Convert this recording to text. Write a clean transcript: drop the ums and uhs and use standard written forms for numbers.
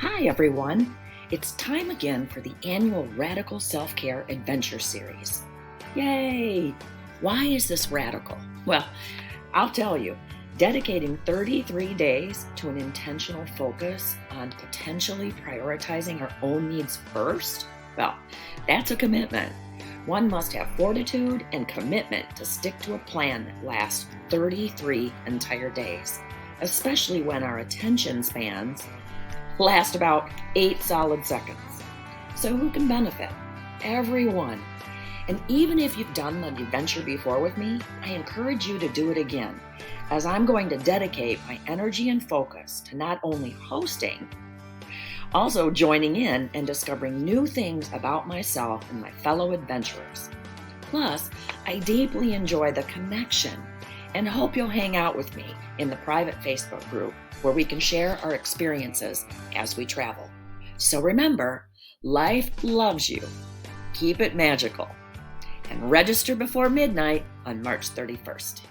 Hi, everyone. It's time again for the annual Radical Self Care Adventure Series. Yay! Why is this radical? Well, I'll tell you. Dedicating 33 days to an intentional focus on potentially prioritizing our own needs first? Well, that's a commitment. One must have fortitude and commitment to stick to a plan that lasts 33 entire days, especially when our attention spans last about 8 solid seconds. So who can benefit? Everyone. And even if you've done the adventure before with me, I encourage you to do it again, as I'm going to dedicate my energy and focus to not only hosting, also joining in and discovering new things about myself and my fellow adventurers. Plus, I deeply enjoy the connection and hope you'll hang out with me in the private Facebook group where we can share our experiences as we travel. So remember, life loves you. Keep it magical. And register before midnight on March 31st.